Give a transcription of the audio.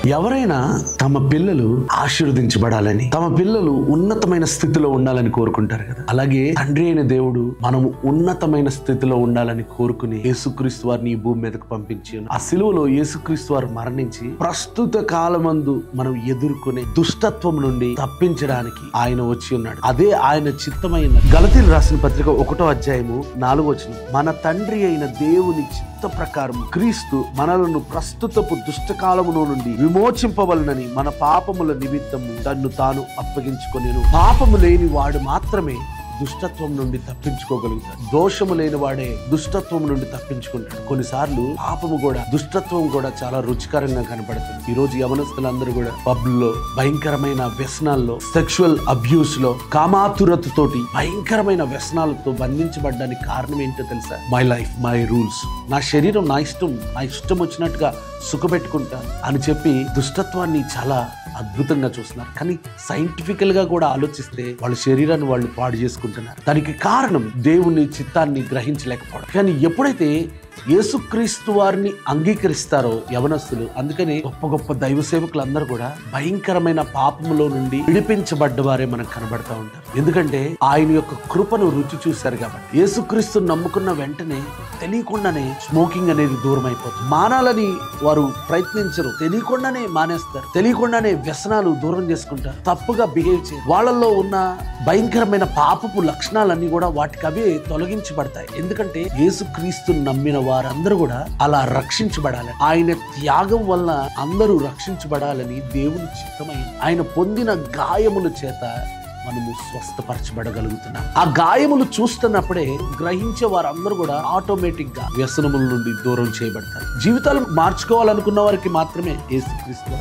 ఎవరైనా తమ పిల్లలు ఆశీర్వదించబడాలని, తమ పిల్లలు ఉన్నతమైన స్థితిలో ఉండాలని కోరుకుంటారు కదా. అలాగే తండ్రి అయిన దేవుడు మనము ఉన్నతమైన స్థితిలో ఉండాలని కోరుకుని యేసుక్రీస్తు వారిని ఈ భూమి మీదకు పంపించి, ఆ సిలువలో యేసుక్రీస్తు వారు మరణించి ప్రస్తుత కాలమందు మనం ఎదుర్కొనే దుష్టత్వం నుండి తప్పించడానికి ఆయన వచ్చి ఉన్నాడు. అదే ఆయన చిత్తమైన. గలతీయులకు రాసిన పత్రిక 1వ అధ్యాయము 4వ వచనం, మన తండ్రి అయిన దేవుని చిత్త ప్రకారం క్రీస్తు మనలను ప్రస్తుతపు దుష్టకాలమును నుండి విమోచింపవలనని మన పాపముల నిమిత్తము తన్ను తాను అప్పగించుకొనెను. పాపము లేని వాడు మాత్రమే దుష్టత్వం నుండి తప్పించుకోగలుగుతాడు. దోషము లేని వాడే దుష్టత్వం నుండి తప్పించుకుంటాడు. కొన్నిసార్లు పాపము కూడా, దుష్టత్వం కూడా చాలా రుచికరంగా కనపడుతుంది. ఈ రోజు యవనస్తులందరూ కూడా పబ్లో, భయంకరమైన వ్యసనాల్లో, సెక్షువల్ అబ్యూస్ లో, కామాతురతతోటి భయంకరమైన వ్యసనాలతో బంధించబడ్డానికి కారణం ఏంటో తెలుసా? My life my rules. నా శరీరం నా ఇష్టం వచ్చినట్టుగా సుఖపెట్టుకుంటాను అని చెప్పి దుష్టత్వాన్ని చాలా అద్భుతంగా చూస్తున్నారు. కానీ సైంటిఫికల్ గా కూడా ఆలోచిస్తే వాళ్ళ శరీరాన్ని వాళ్ళు పాడు చేసుకుంటున్నారు. దానికి కారణం దేవుని చిత్తాన్ని గ్రహించలేకపోవడం. కానీ ఎప్పుడైతే యేసుక్రీస్తు వారిని అంగీకరిస్తారో యవనస్తులు, అందుకని గొప్ప గొప్ప దైవ సేవకులు అందరూ కూడా భయంకరమైన పాపములో నుండి విడిపించబడ్డ వారే మనకు కనబడతా ఉంటారు. ఎందుకంటే ఆయన యొక్క కృపను రుచి చూశారు కాబట్టి. యేసుక్రీస్తుని నమ్ముకున్న వెంటనే తెలియకుండానే స్మోకింగ్ అనేది దూరం అయిపోతుంది. మానాలని వారు ప్రయత్నించరు, తెలియకుండానే మానేస్తారు. తెలియకుండానే వ్యసనాలు దూరం చేసుకుంటారు. తప్పుగా బిహేవ్ చేయరు. వాళ్ళల్లో ఉన్న భయంకరమైన పాపపు లక్షణాలన్నీ కూడా వాటికి అవే తొలగించబడతాయి. ఎందుకంటే యేసుక్రీస్తుని నమ్మిన వారందరూ కూడా అలా రక్షించబడాలని, ఆయన త్యాగం వల్ల అందరూ రక్షించబడాలని దేవుని చిత్తమైంది. ఆయన పొందిన గాయముల చేత మనము స్వస్థపరచబడగలుగుతున్నాం. ఆ గాయములు చూస్తున్నప్పుడే గ్రహించే వారందరూ కూడా ఆటోమేటిక్ గా వ్యసనముల నుండి దూరం చేయబడతారు. జీవితాలు మార్చుకోవాలనుకున్న వారికి మాత్రమే యేసుక్రీస్తు